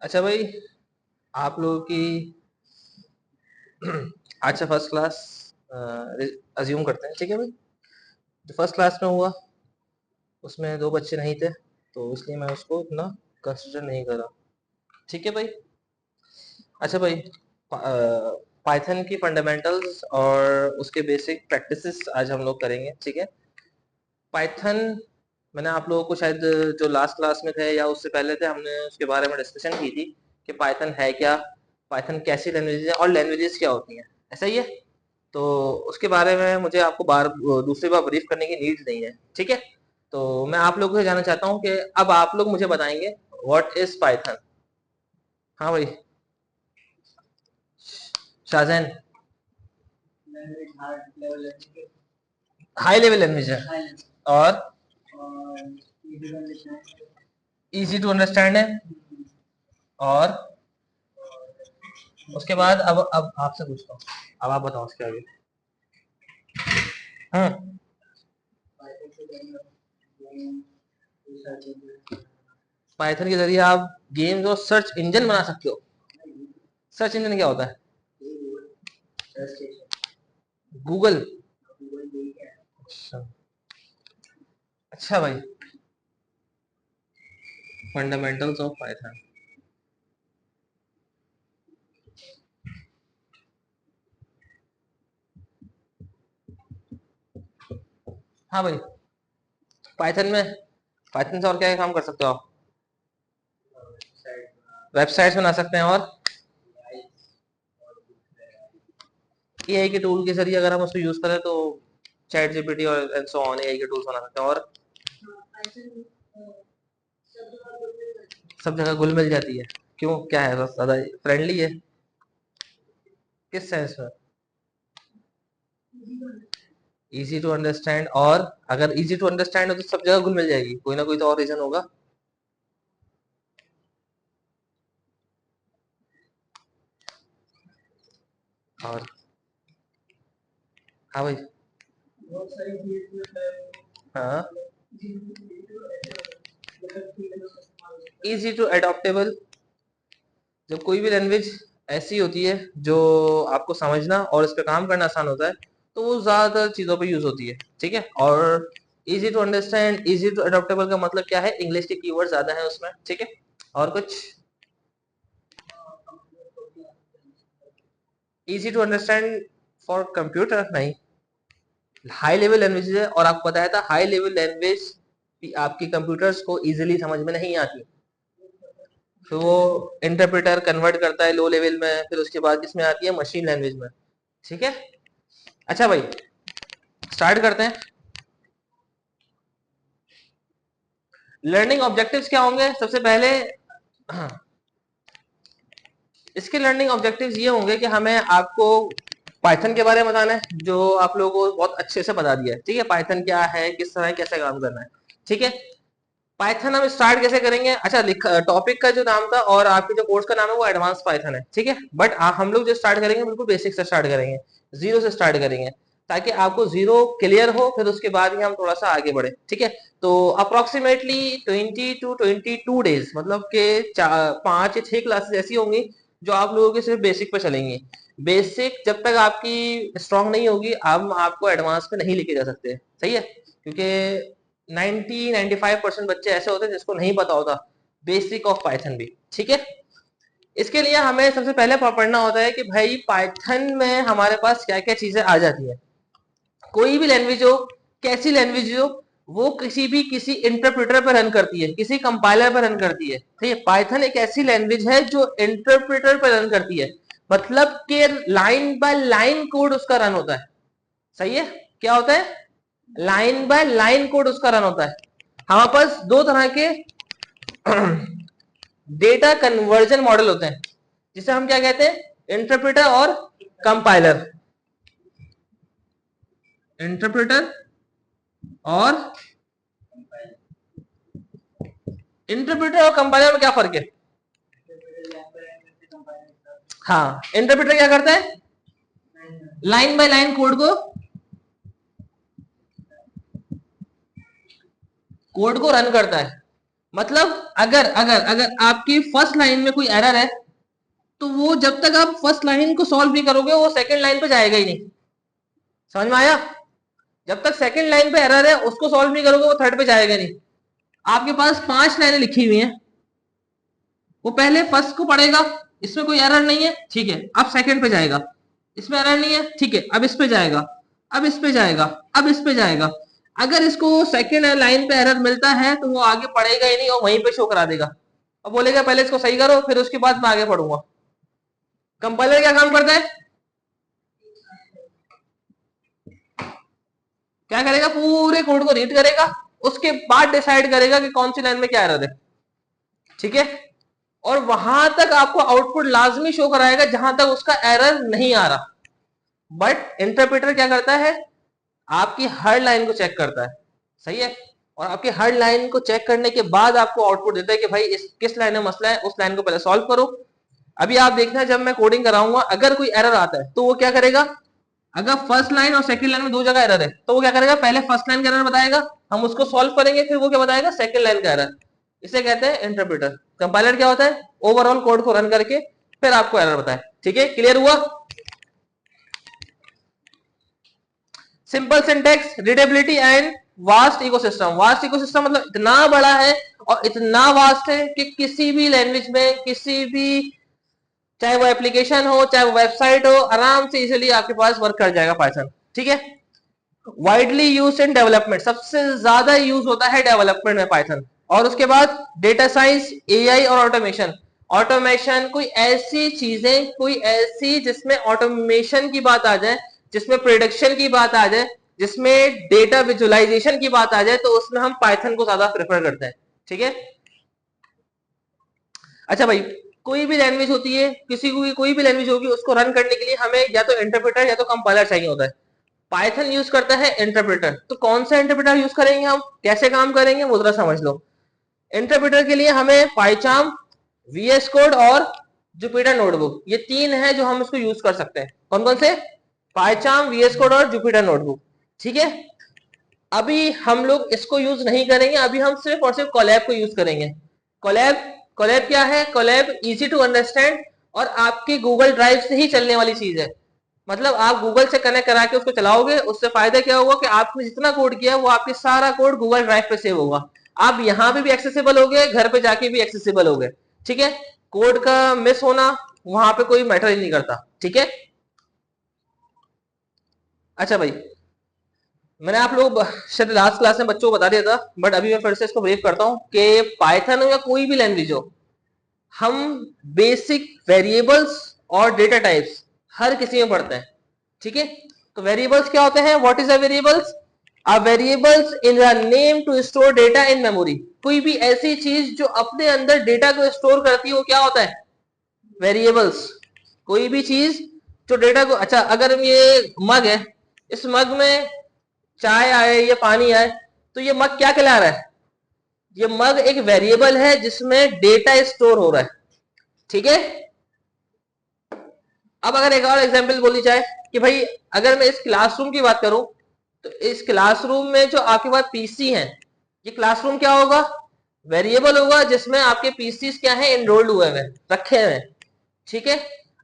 अच्छा भाई, आप लोगों की आज से फर्स्ट क्लास अज्यूम करते हैं, ठीक है भाई। जो फर्स्ट क्लास में हुआ उसमें दो बच्चे नहीं थे, तो इसलिए मैं उसको इतना कंसिडर नहीं करा। ठीक है भाई। अच्छा भाई, पाइथन की फंडामेंटल्स और उसके बेसिक प्रैक्टिसेस आज हम लोग करेंगे, ठीक है। पाइथन, मैंने आप लोगों को शायद जो लास्ट क्लास में थे या उससे पहले थे, हमने उसके बारे में डिस्कशन की थी कि पाइथन है क्या, पाइथन कैसी लैंग्वेज है और लैंग्वेजेस क्या होती हैं, ऐसा ही है। तो उसके बारे में मुझे आपको दूसरी बार ब्रीफ करने की नीड नहीं है, ठीक है। तो मैं आप लोगों से जानना चाहता हूँ कि अब आप लोग मुझे बताएंगे व्हाट इज पाइथन। हाँ भाई, शाहजैन। हाई लेवल लैंग्वेज है और इजी टू अंडरस्टैंड है। और उसके बाद अब आपसे पूछता हूँ, अब आप बताओ उसके आगे। हम्म। पाइथन के जरिए आप गेम्स और सर्च इंजन बना सकते हो। सर्च इंजन क्या होता है? गूगल। अच्छा। अच्छा भाई, फंडामेंटल्स ऑफ पाइथन। हाँ भाई, पाइथन में, पाइथन से और क्या क्या काम कर सकते हो आप? वेबसाइट्स बना सकते हैं और एआई के टूल के जरिए अगर हम उसको यूज करें तो चैट जीपीटी और एंड सो ऑन, एआई के टूल्स बना सकते हैं। और सब जगह घुल मिल जाती है। क्यों, क्या है, बस ज्यादा फ्रेंडली है? किस सेंस में? इजी टू अंडरस्टैंड, और अगर इजी टू अंडरस्टैंड हो तो सब जगह घुल मिल जाएगी, कोई ना कोई तो और रीजन होगा। और हाँ भाई। हाँ, इजी टू एडॉप्टेबल। जब कोई भी लैंग्वेज ऐसी होती है जो आपको समझना और इस पे काम करना आसान होता है, तो वो ज्यादातर चीजों पे यूज होती है, ठीक है। और easy to understand, easy to adoptable का मतलब क्या है? इंग्लिश के कीवर्ड ज्यादा है उसमें, ठीक है। और कुछ? Easy to understand for computer नहीं, हाई लेवल लैंग्वेज है। और आपको बताया था हाई लेवल लैंग्वेज आपकी कंप्यूटर्स को इजीली समझ में नहीं आती, तो वो इंटरप्रेटर कन्वर्ट करता है लो लेवल में, फिर उसके बाद किसमें आती है? मशीन लैंग्वेज में, ठीक है। अच्छा भाई, स्टार्ट करते हैं। लर्निंग ऑब्जेक्टिव्स क्या होंगे सबसे पहले? हाँ, इसके लर्निंग ऑब्जेक्टिव्स ये होंगे कि हमें आपको पाइथन के बारे में बताना है, जो आप लोगों को बहुत अच्छे से बता दिया है, ठीक है। पाइथन क्या है, किस तरह कैसे काम करना है, ठीक है। पाइथन हम स्टार्ट कैसे करेंगे? अच्छा, टॉपिक का जो नाम था और आपके जो कोर्स का नाम है वो एडवांस पाइथन है, ठीक है। बट हम लोग जो स्टार्ट करेंगे बिल्कुल बेसिक से स्टार्ट करेंगे, जीरो से स्टार्ट करेंगे, ताकि आपको जीरो क्लियर हो, फिर उसके बाद ही हम थोड़ा सा आगे बढ़े, ठीक है। तो अप्रोक्सीमेटली 20 to 22 डेज, मतलब के 5 या 6 क्लासेस ऐसी होंगी जो आप लोगों के सिर्फ बेसिक पे चलेंगी। बेसिक जब तक आपकी स्ट्रांग नहीं होगी, हम आपको एडवांस पे नहीं लेके जा सकते, सही है। क्योंकि 90-95% बच्चे ऐसे होते हैं जिसको नहीं पता होता बेसिक ऑफ पाइथन भी, ठीक है। इसके लिए हमें सबसे पहले पढ़ना होता है कि भाई पाइथन में हमारे पास क्या क्या चीजें आ जाती है। कोई भी लैंग्वेज हो, कैसी लैंग्वेज हो, वो किसी इंटरप्रेटर पर रन करती है, किसी कंपाइलर पर रन करती है, ठीक है। पाइथन एक ऐसी लैंग्वेज है जो इंटरप्रेटर पर रन करती है, मतलब कि लाइन बाय लाइन कोड उसका रन होता है, सही है। क्या होता है? लाइन बाय लाइन कोड उसका रन होता है। हमारे पास दो तरह के डेटा कन्वर्जन मॉडल होते हैं, जिसे हम क्या कहते हैं? इंटरप्रेटर और कंपाइलर। इंटरप्रेटर और इंटरप्रेटर और कंपाइलर में क्या फर्क है? हाँ, इंटरप्रेटर क्या करता है? लाइन बाय लाइन कोड को रन करता है। मतलब अगर अगर अगर आपकी फर्स्ट लाइन में कोई एरर है तो वो जब तक आप फर्स्ट लाइन को सॉल्व नहीं करोगे वो सेकंड लाइन पे जाएगा ही नहीं। समझ में आया? जब तक सेकंड लाइन पे एरर है उसको सॉल्व नहीं करोगे वो थर्ड पे जाएगा नहीं। आपके पास 5 लाइनें लिखी हुई हैं, वो पहले फर्स्ट को पढ़ेगा, इसमें कोई एरर नहीं है, ठीक है, अब सेकंड पे जाएगा, इसमें एरर नहीं है, ठीक है, अब इस पे जाएगा, अब इस पे जाएगा, अब इस पे जाएगा। अगर इसको सेकंड लाइन पे एरर मिलता है तो वो आगे पढ़ेगा ही नहीं और वहीं पे शो करा देगा और बोलेगा पहले इसको सही करो फिर उसके बाद मैं आगे पढ़ूंगा। कंपाइलर क्या काम करता है? क्या करेगा? पूरे कोड को रीड करेगा, उसके बाद डिसाइड करेगा कि कौन सी लाइन में क्या एरर है, ठीक है, और वहां तक आपको आउटपुट लाजमी शो कराएगा जहां तक उसका एरर नहीं आ रहा। बट इंटरप्रेटर क्या करता है? आपकी हर लाइन को चेक करता है, सही है, और आपकी हर लाइन को चेक करने के बाद आपको आउटपुट देता है कि भाई इस किस लाइन में मसला है, उस लाइन को पहले सॉल्व करो। अभी आप देखना जब मैं कोडिंग कराऊंगा अगर कोई एरर आता है तो वो क्या करेगा? अगर फर्स्ट लाइन और सेकंड लाइन में दो जगह एरर है तो वो क्या करेगा? पहले फर्स्ट लाइन का एरर बताएगा, हम उसको सॉल्व करेंगे, फिर वो क्या बताएगा? सेकंड लाइन का एरर। इसे कहते हैं इंटरप्रेटर। कंपाइलर क्या होता है? ओवरऑल कोड को रन करके फिर आपको एरर बताए। ठीक है, क्लियर हुआ? Simple syntax, readability and vast ecosystem. Vast ecosystem मतलब इतना बड़ा है और इतना वास्ट है कि किसी भी लैंग्वेज में, किसी भी, चाहे वो एप्लीकेशन हो चाहे वो वेबसाइट हो, आराम से इजीली आपके पास वर्क कर जाएगा पाइथन। ठीक है, वाइडली यूज इन डेवलपमेंट, सबसे ज्यादा यूज होता है डेवलपमेंट में पाइथन। और उसके बाद डेटा साइंस, एआई और ऑटोमेशन। ऑटोमेशन कोई ऐसी चीजें, कोई ऐसी जिसमें ऑटोमेशन की बात आ जाए, जिसमें प्रोडक्शन की बात आ जाए, जिसमें डेटा विजुअलाइजेशन की बात आ जाए, तो उसमें हम पाइथन को ज्यादा प्रेफर करते हैं। ठीक है, अच्छा भाई, कोई भी लैंग्वेज होती है, किसी को भी कोई भी लैंग्वेज होगी, उसको रन करने के लिए हमें या तो इंटरप्रेटर या तो कंपाइलर चाहिए होता है। पाइथन यूज करता है इंटरप्रेटर। तो कौन सा इंटरप्रेटर यूज करेंगे हम, कैसे काम करेंगे वो जरा समझ लो। इंटरप्रेटर के लिए हमें पाइचार्म, वीएस कोड और जुपिटर नोटबुक, ये तीन है जो हम इसको यूज कर सकते हैं। कौन कौन से? पाइचार्म, वीएस कोड और जुपिटर नोटबुक। ठीक है, अभी हम लोग इसको यूज नहीं करेंगे, अभी हम सिर्फ और सिर्फ कोलैब को यूज करेंगे। कोलैब, कोलैब क्या है? कोलैब इजी टू अंडरस्टैंड और आपकी गूगल ड्राइव से ही चलने वाली चीज है। मतलब आप गूगल से कनेक्ट करा के उसको चलाओगे, उससे फायदा क्या होगा कि आपने जितना कोड किया वो आपके सारा कोड गूगल ड्राइव पे सेव होगा। आप यहाँ पे भी एक्सेसिबल हो गए, घर पे जाके भी एक्सेसिबल हो गए। ठीक है, कोड का मिस होना वहां पे कोई मैटर ही नहीं करता। ठीक है, अच्छा भाई, मैंने आप लोग शायद लास्ट क्लास में बच्चों को बता दिया था, बट अभी मैं फिर से इसको ब्रीफ करता हूँ कि पाइथन हो या कोई भी लैंग्वेज हो, हम बेसिक वेरिएबल्स और डेटा टाइप्स हर किसी में पढ़ते हैं। ठीक है, तो वेरिएबल्स क्या होते हैं? What is a variables? A variables in the name to store data in memory. कोई भी ऐसी चीज जो अपने अंदर डेटा को स्टोर करती है वो क्या होता है? वेरिएबल्स। कोई भी चीज जो डेटा को, अच्छा अगर ये मग है, इस मग में चाय आए या पानी आए तो ये मग क्या कहला रहा है? ये मग एक वेरिएबल है जिसमें डेटा स्टोर हो रहा है। ठीक है, अब अगर एक और एग्जांपल बोली जाए कि भाई अगर मैं इस क्लासरूम की बात करूं तो इस क्लासरूम में जो आपके पास पीसी हैं, ये क्लासरूम क्या होगा? वेरिएबल होगा जिसमें आपके पीसी क्या है? एनरोल्ड हुए हैं, रखे हुए हैं। ठीक है,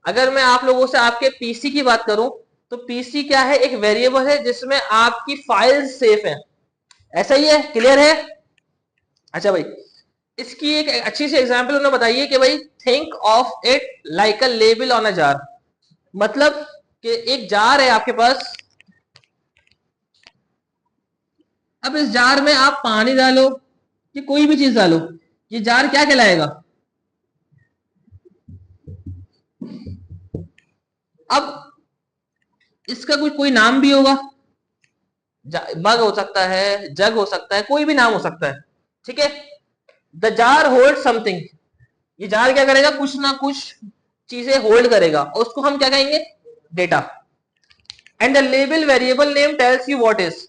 अगर मैं आप लोगों से आपके पीसी की बात करूं तो पीसी क्या है? एक वेरिएबल है जिसमें आपकी फाइल सेफ है। ऐसा ही है, क्लियर है? अच्छा भाई, इसकी एक अच्छी सी एग्जांपल उन्होंने बताइए कि भाई think of it like a label on a jar. मतलब कि एक जार है आपके पास, अब इस जार में आप पानी डालो कि कोई भी चीज डालो, ये जार क्या कहलाएगा? अब इसका कोई कोई नाम भी होगा, मग हो सकता है, जग हो सकता है, कोई भी नाम हो सकता है। ठीक है, द जार होल्ड समथिंग, ये जार क्या करेगा? कुछ ना कुछ चीजें होल्ड करेगा और उसको हम क्या कहेंगे? Data. And the label variable name tells you what is.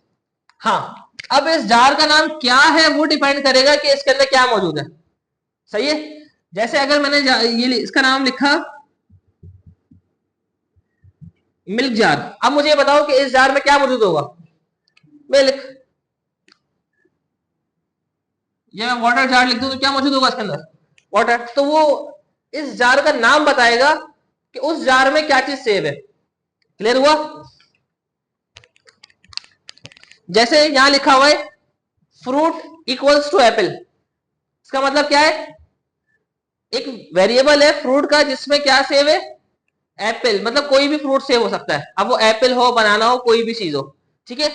हाँ, अब इस जार का नाम क्या है वो डिपेंड करेगा कि इसके अंदर क्या मौजूद है। सही है, जैसे अगर मैंने ये इसका नाम लिखा मिल्क जार, अब मुझे ये बताओ कि इस जार में क्या मौजूद होगा? मिल्क। या मैं वाटर जार लिख दूं तो क्या मौजूद होगा इसके अंदर? वाटर। तो वो इस जार का नाम बताएगा कि उस जार में क्या चीज सेव है। क्लियर हुआ? जैसे यहां लिखा हुआ है फ्रूट इक्वल्स टू एप्पल, इसका मतलब क्या है? एक वेरिएबल है फ्रूट का जिसमें क्या सेव है? एप्पल। मतलब कोई भी फ्रूट सेव हो सकता है, अब वो एप्पल हो, बनाना हो, कोई भी चीज हो। ठीक है।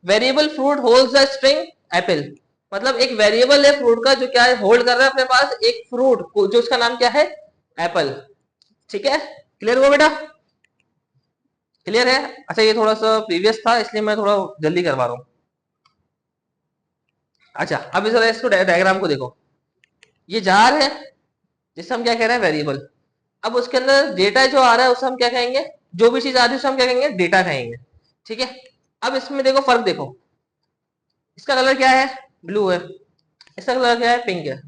Variable fruit holds the string Apple, मतलब एक वेरिएबल है फ्रूट का जो क्या है, होल्ड कर रहा है अपने पास एक फ्रूट जो उसका नाम क्या है? एप्पल। ठीक है। क्लियर हुआ बेटा? क्लियर है? अच्छा ये थोड़ा सा प्रीवियस था इसलिए मैं थोड़ा जल्दी करवा रहा हूं। अच्छा अब इसको डायग्राम को देखो। ये जार है जिससे हम क्या कह रहे हैं? वेरिएबल। अब उसके अंदर डेटा जो आ रहा है उसे हम क्या कहेंगे? जो भी चीज आ रही है उसे हम क्या कहेंगे? डेटा कहेंगे। ठीक है। अब इसमें देखो फर्क देखो, इसका कलर क्या है? ब्लू है, इसका कलर क्या है? पिंक है।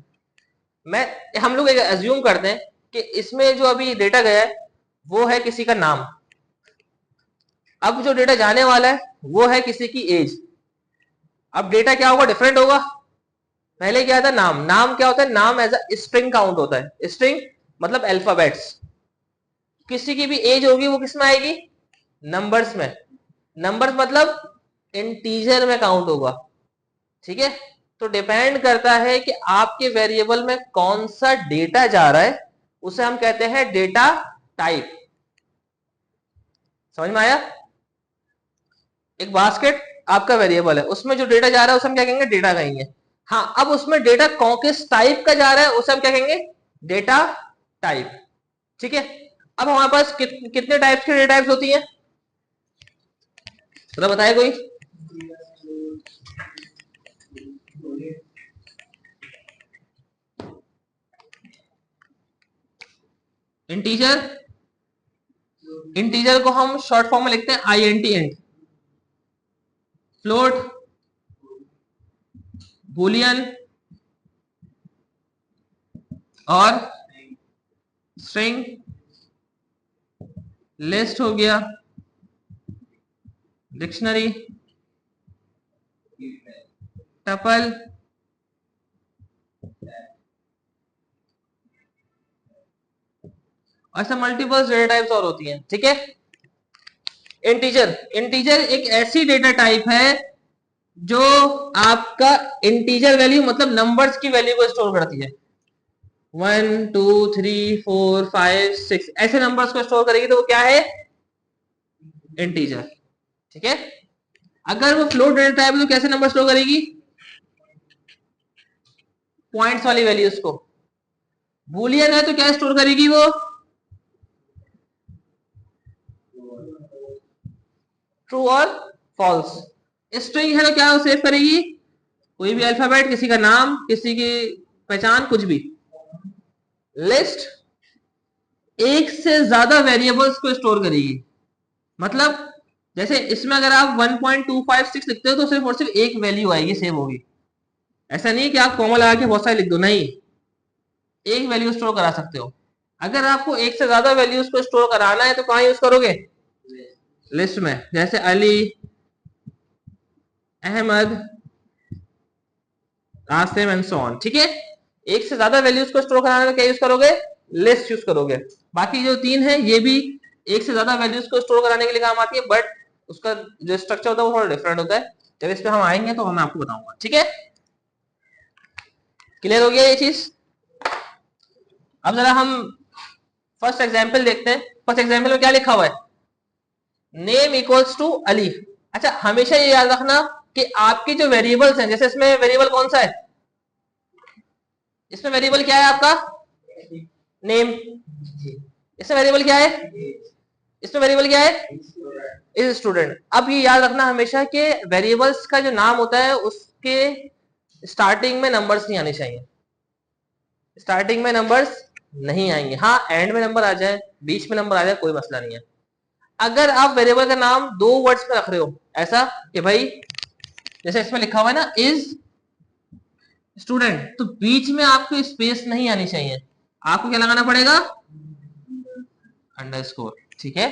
मैं हम लोग एज्यूम करते हैं कि इसमें जो अभी डेटा गया है वो है किसी का नाम, अब जो डेटा जाने वाला है वो है किसी की एज। अब डेटा क्या होगा? डिफरेंट होगा। पहले क्या था? नाम। नाम क्या होता है? नाम एज अ स्ट्रिंग काउंट होता है। स्ट्रिंग मतलब अल्फाबेट्स। किसी की भी एज होगी वो किस में आएगी? नंबर्स में। नंबर्स मतलब इंटीजर में काउंट होगा। ठीक है। तो डिपेंड करता है कि आपके वेरिएबल में कौन सा डेटा जा रहा है, उसे हम कहते हैं डेटा टाइप। समझ में आया? एक बास्केट आपका वेरिएबल है, उसमें जो डेटा जा रहा है उसे हम क्या कहेंगे? डेटा कहेंगे। हाँ, अब उसमें डेटा कौन किस टाइप का जा रहा है उसे हम क्या कहेंगे? Data type. ठीक है। अब हमारे पास कितने टाइप्स की डेटा टाइप्स होती है? तो बताए कोई? इंटीजर, इंटीजर को हम शॉर्ट फॉर्म में लिखते हैं INT इंट। फ्लोट, बुलियन और स्ट्रिंग। लिस्ट हो गया, डिक्शनरी, टपल, ऐसा मल्टीपल डेटा टाइप्स और होती हैं। ठीक है। इंटीजर, इंटीजर एक ऐसी डेटा टाइप है जो आपका इंटीजर वैल्यू मतलब नंबर्स की वैल्यू को स्टोर करती है। 1 2 3 4 5 6 ऐसे नंबर्स को स्टोर करेगी तो वो क्या है? इंटीजर। ठीक है। अगर वो फ्लोट डेटा टाइप है तो कैसे नंबर स्टोर करेगी? पॉइंट्स वाली वैल्यूज को। बुलियन है तो क्या स्टोर करेगी वो? ट्रू और फॉल्स। स्ट्रिंग है तो क्या सेव करेगी? कोई भी अल्फाबेट, किसी का नाम, किसी की पहचान, कुछ भी। लिस्ट एक से ज्यादा वेरिएबल्स को स्टोर करेगी। मतलब जैसे इसमें अगर आप 1.256 लिखते हो तो सिर्फ और सिर्फ एक वैल्यू आएगी, सेव होगी। ऐसा नहीं है कि आप कॉमा लगा के बहुत सारे लिख दो, नहीं, एक वैल्यू स्टोर करा सकते हो। अगर आपको एक से ज्यादा वैल्यूज को स्टोर कराना है तो कहां यूज करोगे? लिस्ट में। जैसे Ali, Ahmad, Asim and so on. ठीक है। एक से ज्यादा वैल्यूज को स्टोर कराने में क्या यूज करोगे? लिस्ट यूज करोगे। बाकी जो तीन है ये भी एक से ज्यादा वैल्यूज को स्टोर कराने के लिए काम आती है, बट उसका जो स्ट्रक्चर होता है वो थोड़ा डिफरेंट होता है। जब इस पे हम आएंगे तो मैं आपको बताऊंगा। ठीक है। क्लियर हो गया ये चीज? अब जरा हम फर्स्ट एग्जाम्पल देखते हैं। फर्स्ट एग्जाम्पल में क्या लिखा हुआ है? Name equals to Ali. अच्छा हमेशा ये याद रखना कि आपकी जो वेरिएबल्स हैं, जैसे इसमें वेरिएबल कौन सा है? इसमें वेरिएबल क्या है आपका? नेम। इसमें वेरिएबल क्या है? इसमें वेरिएबल क्या है? Is student. अब ये याद रखना हमेशा कि वेरिएबल्स का जो नाम होता है उसके स्टार्टिंग में नंबर्स नहीं आने चाहिए। स्टार्टिंग में नंबर्स नहीं आएंगे। हाँ एंड में नंबर आ जाए, बीच में नंबर आ जाए, कोई मसला नहीं है। अगर आप वेरिएबल का नाम दो वर्ड्स में रख रहे हो, ऐसा कि भाई जैसे इसमें लिखा हुआ है ना इज स्टूडेंट, तो बीच में आपको स्पेस नहीं आनी चाहिए। आपको क्या लगाना पड़ेगा? अंडरस्कोर। ठीक है।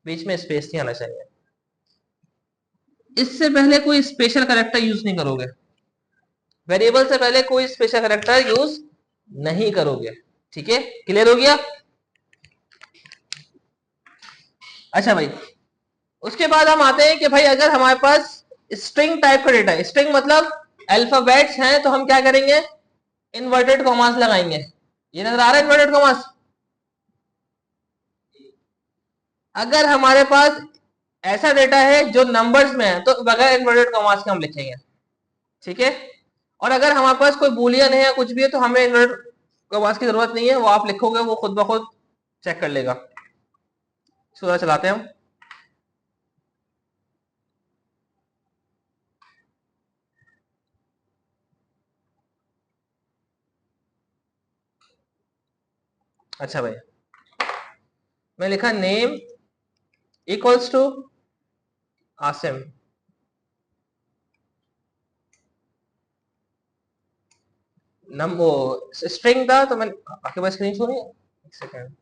बीच में स्पेस नहीं आना चाहिए। इससे पहले कोई स्पेशल कैरेक्टर यूज नहीं करोगे। वेरिएबल से पहले कोई स्पेशल कैरेक्टर यूज नहीं करोगे। ठीक है, क्लियर हो गया। अच्छा भाई, उसके बाद हम आते हैं कि भाई अगर हमारे पास स्ट्रिंग टाइप का डेटा है, स्ट्रिंग मतलब अल्फाबेट्स हैं, तो हम क्या करेंगे, इन्वर्टेड कॉमास लगाएंगे। ये नजर आ रहा है इन्वर्टेड कॉमास। अगर हमारे पास ऐसा डेटा है जो नंबर्स में है तो बगैर इन्वर्टेड कॉमास के हम लिखेंगे। ठीक है, और अगर हमारे पास कोई बूलियन है या कुछ भी है तो हमें इन्वर्टेड कॉमास की जरूरत नहीं है, वो आप लिखोगे वो खुद ब खुद चेक कर लेगा। सूरा चलाते हैं हम। अच्छा भाई, मैं लिखा नेम इक्वल्स टू आसिम। वो स्ट्रिंग था तो मैंने आपके पास स्क्रीन शो नहीं है, एक सेकेंड।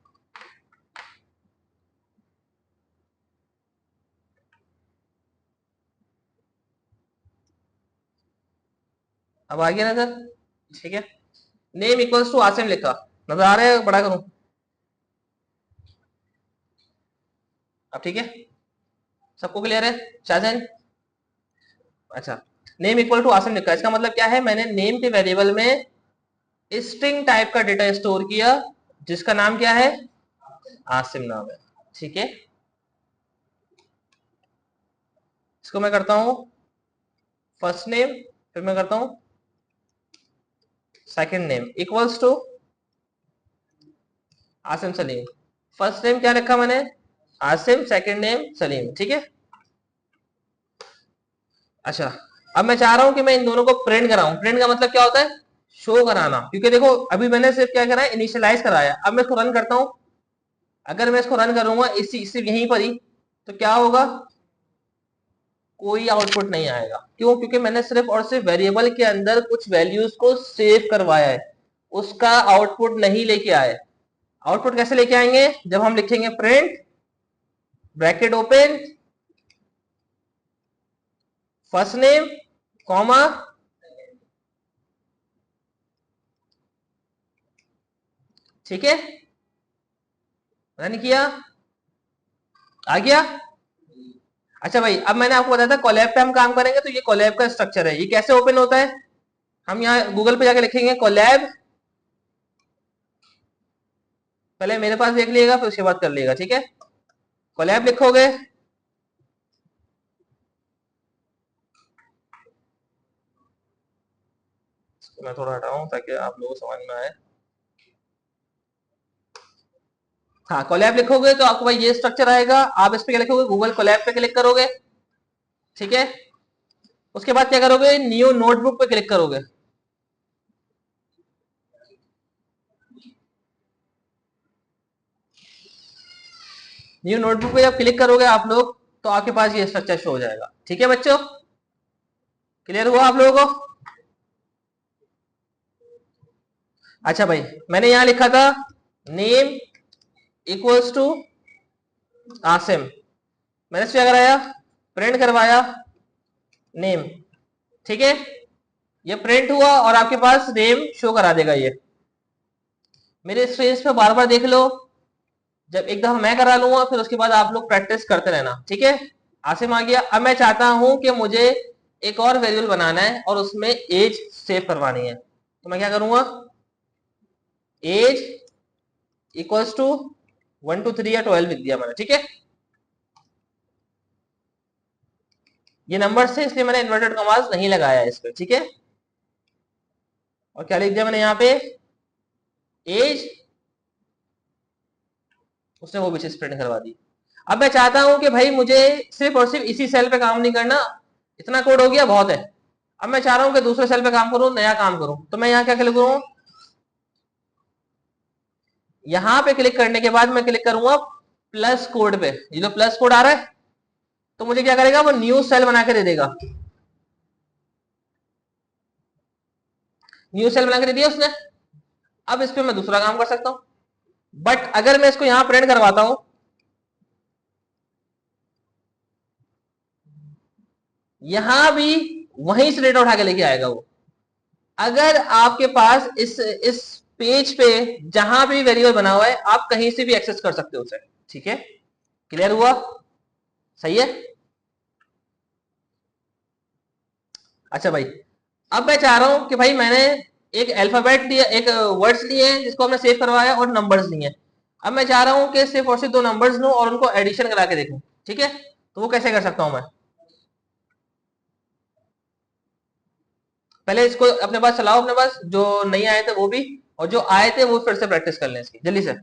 अब आ गया नजर। ठीक है, नेम इक्वल्स टू आसिम लिखा, नजर आ रहा है, बड़ा करूं? अब ठीक है, सबको क्लियर है शाहजहान? अच्छा, नेम इक्वल टू आसिम लिखा, इसका मतलब क्या है, मैंने नेम के वेरिएबल में स्ट्रिंग टाइप का डेटा स्टोर किया जिसका नाम क्या है, आसिम नाम है। ठीक है, इसको मैं करता हूं फर्स्ट नेम, फिर मैं करता हूं second name equals to Asim Salim. First name क्या लिखा मैंने, आसिम, सेकंड नेम सलीम। ठीक है, अच्छा, अब मैं चाह रहा हूं कि मैं इन दोनों को प्रिंट कराऊं। प्रिंट का मतलब क्या होता है, शो कराना, क्योंकि देखो अभी मैंने सिर्फ क्या करा है, इनिशियलाइज कराया। अब मैं इसको रन करता हूं, अगर मैं इसको रन करूंगा इसी सिर्फ यहीं पर ही, तो क्या होगा, कोई आउटपुट नहीं आएगा। क्यों? क्योंकि मैंने सिर्फ और सिर्फ वेरिएबल के अंदर कुछ वैल्यूज को सेव करवाया है, उसका आउटपुट नहीं लेके आए। आउटपुट कैसे लेके आएंगे, जब हम लिखेंगे print bracket open first name comma, ठीक है, रन किया, आ गया। अच्छा भाई, अब मैंने आपको बताया था कोलैब पे हम काम करेंगे, तो ये कोलैब का स्ट्रक्चर है। ये कैसे ओपन होता है, हम यहाँ गूगल पे जाके लिखेंगे कोलैब, पहले मेरे पास देख लीजिएगा फिर उसके बाद कर लीजिएगा। ठीक है, कोलैब लिखोगे, मैं थोड़ा हटाऊं ताकि आप लोगों को समझ में आए। हाँ, कोलैब लिखोगे तो आपको भाई ये स्ट्रक्चर आएगा। आप इस पे क्या लिखोगे, गूगल कोलैब पे क्लिक करोगे। ठीक है, उसके बाद क्या करोगे, न्यू नोटबुक पे क्लिक करोगे। न्यू नोटबुक पे जब क्लिक करोगे आप लोग, तो आपके पास ये स्ट्रक्चर शो हो जाएगा। ठीक है बच्चों, क्लियर हुआ आप लोगों को? अच्छा भाई, मैंने यहां लिखा था नेम इक्वल्स टू आसिम, मैंने क्या कराया, प्रिंट करवाया नेम। ठीक है, ये प्रिंट हुआ और आपके पास नेम शो करा देगा। ये मेरे स्क्रीन पे बार बार देख लो, जब एक दफा मैं करा लूंगा फिर उसके बाद आप लोग प्रैक्टिस करते रहना। ठीक है, आसिम आ गया। अब मैं चाहता हूं कि मुझे एक और वेरिएबल बनाना है और उसमें एज सेव करवानी है, तो मैं क्या करूंगा, एज इक्वल्स टू 1 2 3 या 12 लिख दिया मैंने। ठीक है, ये नंबर से इसलिए मैंने इन्वर्टेड कॉमास नहीं लगाया इस पे। ठीक है, और क्या लिख दिया मैंने यहाँ पे, एज, उसने वो भी चीज प्रिंट करवा दी। अब मैं चाहता हूं कि भाई मुझे सिर्फ और सिर्फ इसी सेल पे काम नहीं करना, इतना कोड हो गया बहुत है। अब मैं चाह रहा हूं कि दूसरे सेल पे काम करूं, नया काम करूं, तो मैं यहाँ क्या क्लिक करूं, यहां पे क्लिक करने के बाद मैं क्लिक करूंगा प्लस कोड पे। ये जो प्लस कोड आ रहा है, तो मुझे क्या करेगा, वो न्यू सेल बना के दे देगा। न्यू सेल बना के दे दिया उसने। अब इस पे मैं दूसरा काम कर सकता हूं, बट अगर मैं इसको यहां प्रिंट करवाता हूं, यहां भी वहीं से डेटा उठा के लेके आएगा वो। अगर आपके पास इस पेज पे जहां भी वेरिएबल बना हुआ है आप कहीं से भी एक्सेस कर सकते हो उसे। ठीक है, क्लियर हुआ? सही है। अच्छा भाई, अब मैं चाह रहा हूं कि भाई मैंने एक अल्फाबेट लिया, एक वर्ड्स लिए हैं जिसको हमने सेव करवाया और नंबर्स लिए हैं। अब मैं चाह रहा हूं कि सिर्फ और सिर्फ दो नंबर्स लूं और उनको एडिशन करा के देखूं। ठीक है, तो वो कैसे कर सकता हूं मैं? पहले इसको अपने पास चलाओ, अपने पास जो नहीं आए थे वो भी, और जो आए थे वो फिर से प्रैक्टिस कर लें इसकी जल्दी से।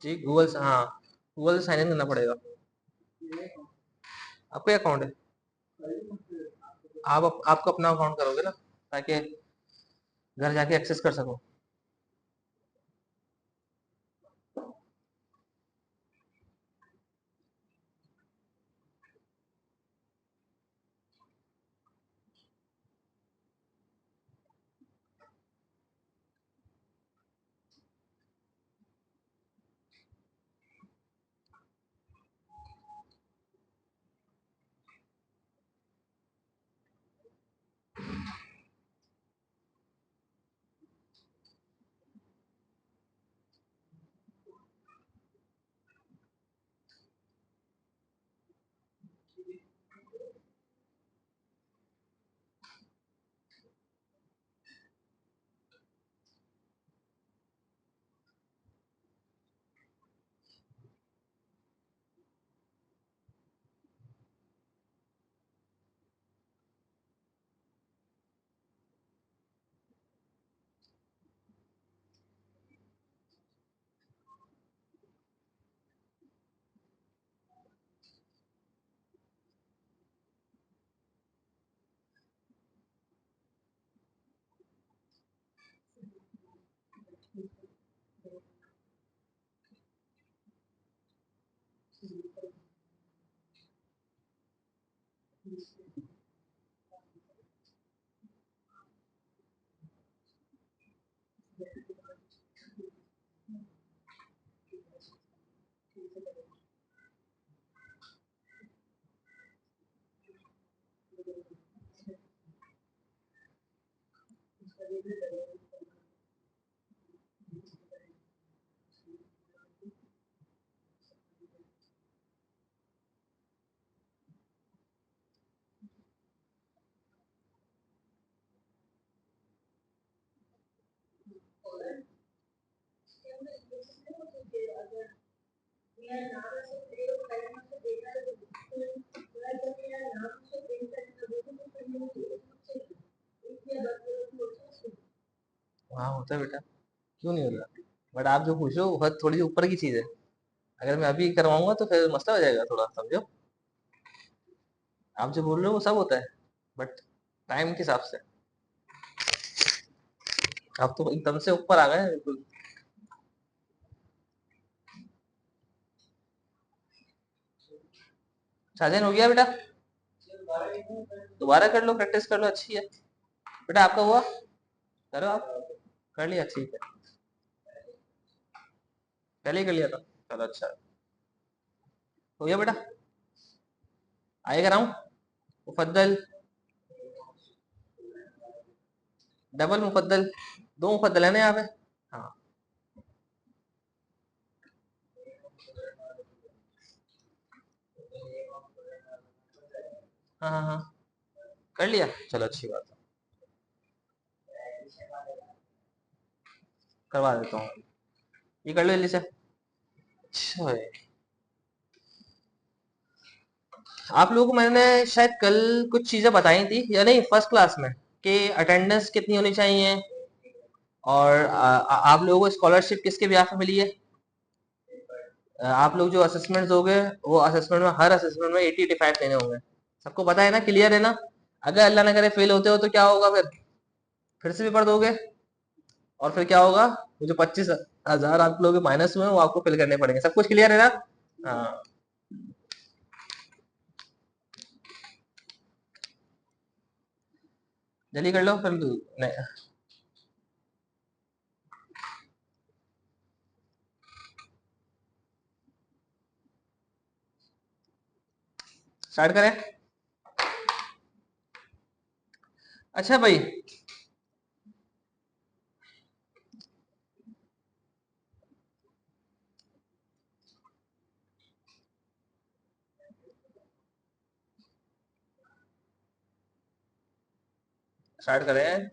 जी गूगल से, हाँ गूगल से साइन इन करना पड़ेगा। आपका अकाउंट है, आपको अपना अकाउंट करोगे ना, ताकि घर जाके एक्सेस कर सको। हाँ होता है बेटा, क्यों नहीं होता? बट आप जो पूछ रहे हो वो थोड़ी सी ऊपर की चीज है। अगर मैं अभी करवाऊंगा तो फिर मसला हो जाएगा थोड़ा, समझो। आप जो बोल रहे हो वो सब होता है, बट टाइम के हिसाब से। आप तो एकदम से ऊपर आ गए बिल्कुल। साजन हो गया बेटा? दोबारा कर लो, प्रैक्टिस कर लो, अच्छी है। बेटा आपका हुआ? करो आप। कर लिया, ठीक है। पहले ही कर लिया था, चलो अच्छा। हो गया बेटा? आएगा राउंड? मुफद्दल, डबल मुफद्दल, दो मुफद्दल है ना यहाँ पे। हाँ हाँ हाँ हाँ, कर लिया, चलो अच्छी बात है, करवा देता हूँ। ये कर लो जल्दी से। अच्छा है। आप लोगों को मैंने शायद कल कुछ चीजें बताई थी या नहीं फर्स्ट क्लास में, कि अटेंडेंस कितनी होनी चाहिए, और आप लोगों को स्कॉलरशिप किसके ब्याह पे मिली है। आप लोग जो असेसमेंट दोगे, वो असेसमेंट में हर असेसमेंट में 80-85 लेने होंगे। सबको पता है ना, क्लियर है ना। अगर अल्लाह ना करे फेल होते हो तो क्या होगा, फिर से पेपर दोगे, और फिर क्या होगा, वो जो 25,000 आप लोग माइनस हुए हैं, वो आपको फिल करने पड़ेंगे। सब कुछ क्लियर है ना। हाँ जल्दी कर लो फिर। नहीं, स्टार्ट करें। अच्छा भाई, स्टार्ट करें।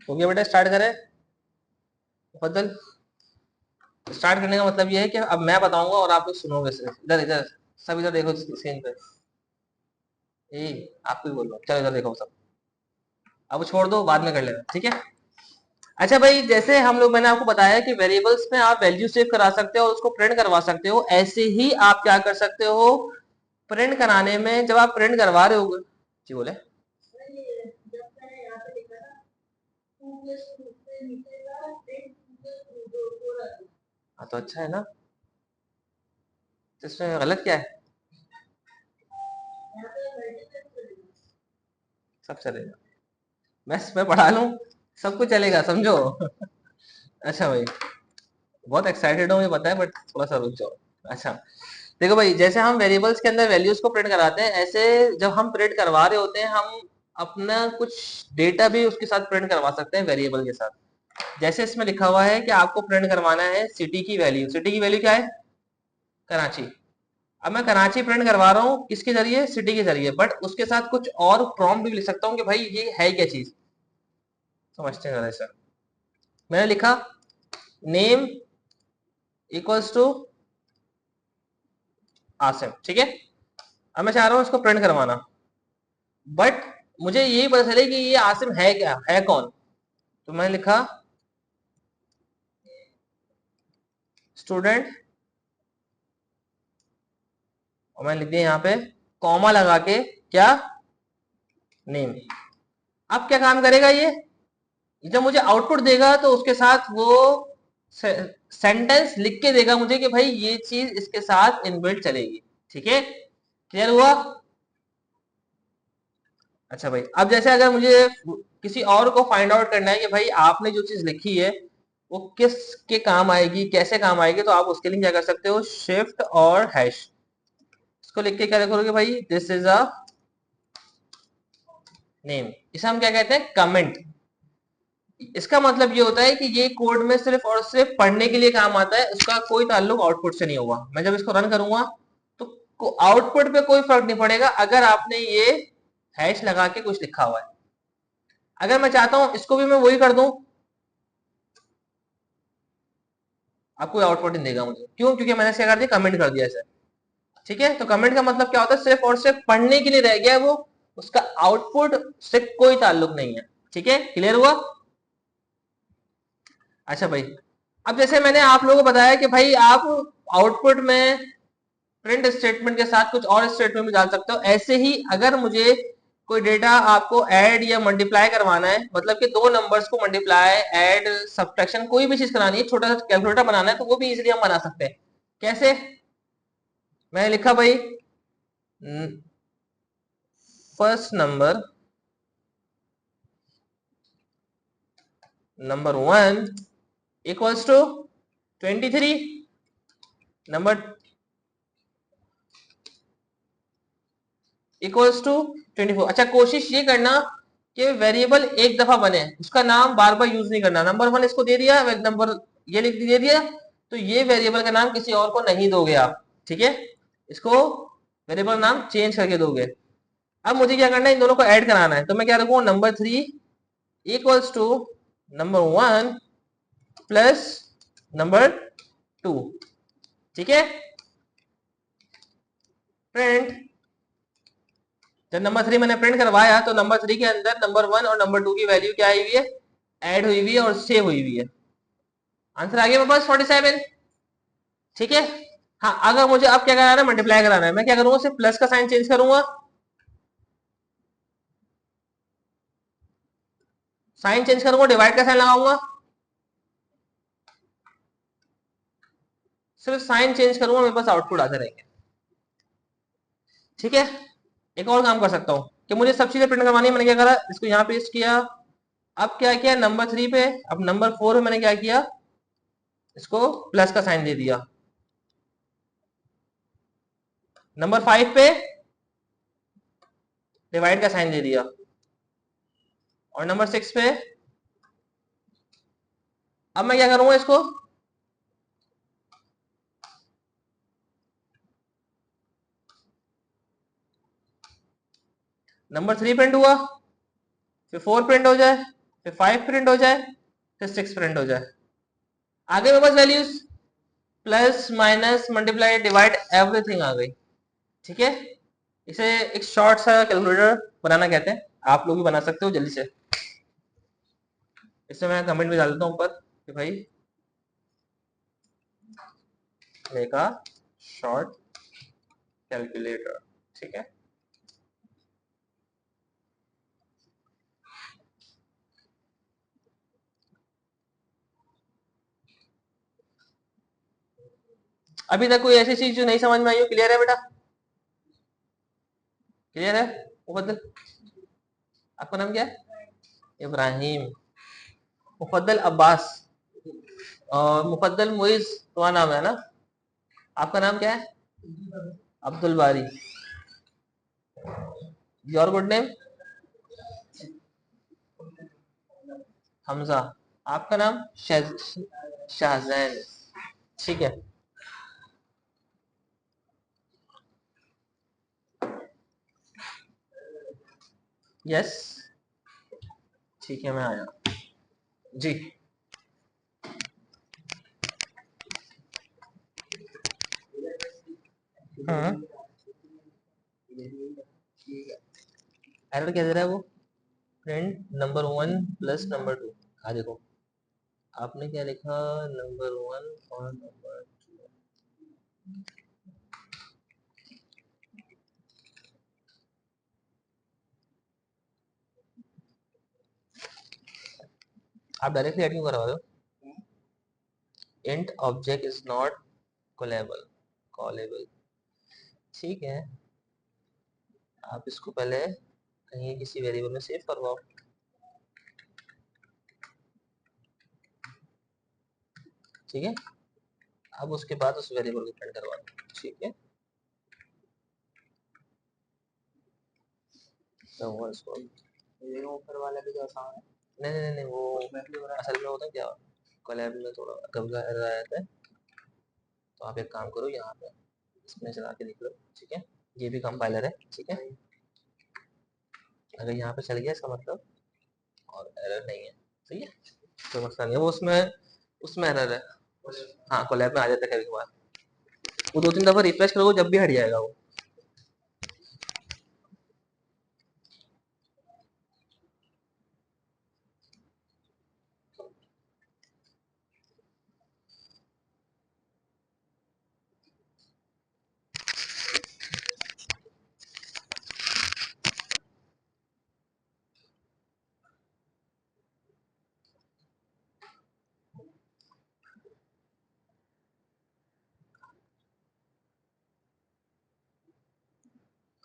हो गया बेटा, स्टार्ट करें। मुफद्दल, स्टार्ट करने का मतलब ये है कि अब मैं बताऊंगा और आप लोग सुनोगे सिर्फ। इधर इधर, सब इधर देखो स्क्रीन पे। ए, आपको ही बोल रहा हूँ, चलो इधर देखो सब। अब छोड़ दो, बाद में कर लेना, ठीक है। अच्छा भाई, जैसे हम लोग, मैंने आपको बताया कि वेरिएबल्स में आप वैल्यू सेव करा सकते हो और उसको प्रिंट करवा सकते हो, ऐसे ही आप क्या कर सकते हो, प्रिंट कराने में जब आप प्रिंट करवा रहे हो। जी बोले। हाँ तो अच्छा है ना, तो इसमें गलत क्या है, सब चलेगा। मैं पढ़ा लूं, सब कुछ चलेगा, समझो। अच्छा भाई, बहुत एक्साइटेड हूँ ये पता है, बट थोड़ा सा रुक जाओ। अच्छा, देखो भाई, जैसे हम वेरिएबल्स के अंदर वैल्यूज को प्रिंट कराते हैं, ऐसे जब हम प्रिंट करवा रहे होते हैं, हम अपना कुछ डेटा भी उसके साथ प्रिंट करवा सकते हैं वेरिएबल के साथ। जैसे इसमें लिखा हुआ है कि आपको प्रिंट करवाना है सिटी की वैल्यू। सिटी की वैल्यू क्या है, कराची। अब मैं कराची प्रिंट करवा रहा हूँ किसके जरिए, सिटी के जरिए, बट उसके साथ कुछ और प्रॉम्प्ट भी लिख सकता हूँ कि भाई ये है क्या चीज। समझते हैं जरा सर। मैंने लिखा नेम इक्वल्स टू आसिम, ठीक है। अब मैं चाह रहा हूँ इसको प्रिंट करवाना, बट मुझे यही पता चले कि ये आसिम है क्या, है कौन। तो मैंने लिखा स्टूडेंट, और मैंने लिख दिया यहाँ पे कॉमा लगा के क्या, नेम। अब क्या काम करेगा ये, जब मुझे आउटपुट देगा तो उसके साथ वो सेंटेंस लिख के देगा मुझे कि भाई ये चीज इसके साथ इनबिल्ट चलेगी। ठीक है, क्लियर हुआ। अच्छा भाई, अब जैसे अगर मुझे किसी और को फाइंड आउट करना है कि भाई आपने जो चीज लिखी है वो किस के काम आएगी, कैसे काम आएगी, तो आप उसके लिए क्या कर सकते हो, शिफ्ट और हैश, इसको लिख के क्या करोगे भाई, दिस इज अ नेम, इसे हम क्या कहते हैं, कमेंट। इसका मतलब ये होता है कि ये कोड में सिर्फ और सिर्फ पढ़ने के लिए काम आता है, उसका कोई ताल्लुक आउटपुट से नहीं होगा। मैं जब इसको रन करूंगा तो आउटपुट पे कोई फर्क नहीं पड़ेगा अगर आपने ये हैश लगा के कुछ लिखा हुआ है। अगर मैं चाहता हूं इसको भी मैं वही कर दूं, आप कोई आउटपुट नहीं देगा मुझे, क्यों, क्योंकि मैंने क्या कर दिया, कमेंट कर दिया इसे। ठीक है, तो कमेंट का मतलब क्या होता है, सिर्फ और सिर्फ पढ़ने के लिए रह गया है वो, उसका आउटपुट से कोई ताल्लुक नहीं है। ठीक है, क्लियर हुआ। अच्छा भाई, अब जैसे मैंने आप लोगों को बताया कि भाई आप आउटपुट में प्रिंट स्टेटमेंट के साथ कुछ और स्टेटमेंट भी डाल सकते हो, ऐसे ही अगर मुझे कोई डेटा आपको ऐड या मल्टीप्लाई करवाना है, मतलब कि दो नंबर्स को मल्टीप्लाई, ऐड, सब्ट्रैक्शन, कोई भी चीज करानी है, छोटा सा कैलकुलेटर बनाना है, तो वो भी इजीली हम बना सकते हैं। कैसे, मैंने लिखा भाई first number, number 1 equals to 23, number equals to 24। अच्छा, कोशिश ये करना कि वेरिएबल एक दफा बने, उसका नाम बार बार यूज नहीं करना। नंबर 1 इसको दे दिया, नंबर ये लिख दे दिया, तो ये वेरिएबल का नाम किसी और को नहीं दोगे आप। ठीक है, इसको वेरिएबल नाम चेंज करके दोगे। अब मुझे क्या करना है, इन दोनों को ऐड कराना है, तो मैं क्या रखूंगा, number 3 equals to number 1 plus number 2। ठीक है, प्रिंट, जब नंबर 3 मैंने प्रिंट करवाया तो नंबर 3 के अंदर नंबर 1 और नंबर 2 की वैल्यू क्या आई हुई है, ऐड हुई हुई है और सेव हुई हुई है। आंसर आ गया मेरे पास 47। ठीक है, हाँ, अगर मुझे अब क्या कराना है, मल्टीप्लाई कराना है, मैं क्या करूंगा, सिर्फ प्लस का साइन चेंज करूंगा, साइन चेंज करूंगा, डिवाइड का साइन लगाऊंगा, सिर्फ साइन चेंज करूंगा, मेरे पास आउटपुट आते रहेंगे। ठीक है, एक और काम कर सकता हूँ कि मुझे सब चीजें प्रिंट करवानी है, मैंने क्या करा, इसको यहाँ पेस्ट किया। अब क्या किया, नंबर 3 पे, अब नंबर 4 में मैंने क्या किया, इसको प्लस का साइन दे दिया। नंबर 5 पे डिवाइड का साइन दे दिया, और नंबर 6 पे, अब मैं क्या करूंगा, इसको नंबर 3 प्रिंट हुआ, फिर 4 प्रिंट हो जाए, फिर 5 प्रिंट हो जाए, फिर 6 प्रिंट हो जाए। आगे मेरे पास values plus minus multiply divide everything आ गई। ठीक है, इसे एक शॉर्ट सा कैलकुलेटर बनाना कहते हैं, आप लोग भी बना सकते हो जल्दी से। इसमें मैं कमेंट भी डाल देता हूँ ऊपर कि भाई मेगा शॉर्ट कैलकुलेटर। ठीक है, अभी तक कोई ऐसी चीज जो नहीं समझ में आई हो, क्लियर है बेटा, क्लियर है। मुफद्दल, आपका नाम क्या है, इब्राहिम, मुफद्दल अब्बास, और मुफद्दल मुइज तुम्हारा नाम है ना, आपका नाम क्या है, अब्दुल बारी, योर गुड नेम, हमजा, आपका नाम शाहजैन। ठीक है, यस, ठीक है, मैं आया जी। हाँ, एरर क्या दे रहा है वो, प्रिंट नंबर 1 प्लस नंबर 2। हाँ देखो, आपने क्या लिखा, नंबर 1 और नंबर 2। आप डायरेक्टली ऐड क्यों करवा रहे हो, int object is not callable, callable. ठीक है, आप इसको पहले कहीं किसी वेरिएबल में सेव करवाओ। ठीक है, अब उसके बाद उस वेरिएबल को प्रिंट करवा दो। ठीक है, तो वो इसको ऊपर वाला भी तो आसान है। नहीं नहीं नहीं, वो असल में होता है क्या, कोलैब में थोड़ा कभी का एरर आया था। तो आप एक काम करो, यहाँ पे इसमें चला के देख लो। ठीक है, ये भी कंपाइलर है। ठीक है, अगर यहाँ पे चल गया इसका मतलब और एरर नहीं है। सही है, तो मसला नहीं है। वो उसमें उसमें एरर है। हाँ, कोलैब में आ जाता है कभी कभार। वो 2-3 दफा रिफ्रेश करोगे जब भी हट जाएगा वो।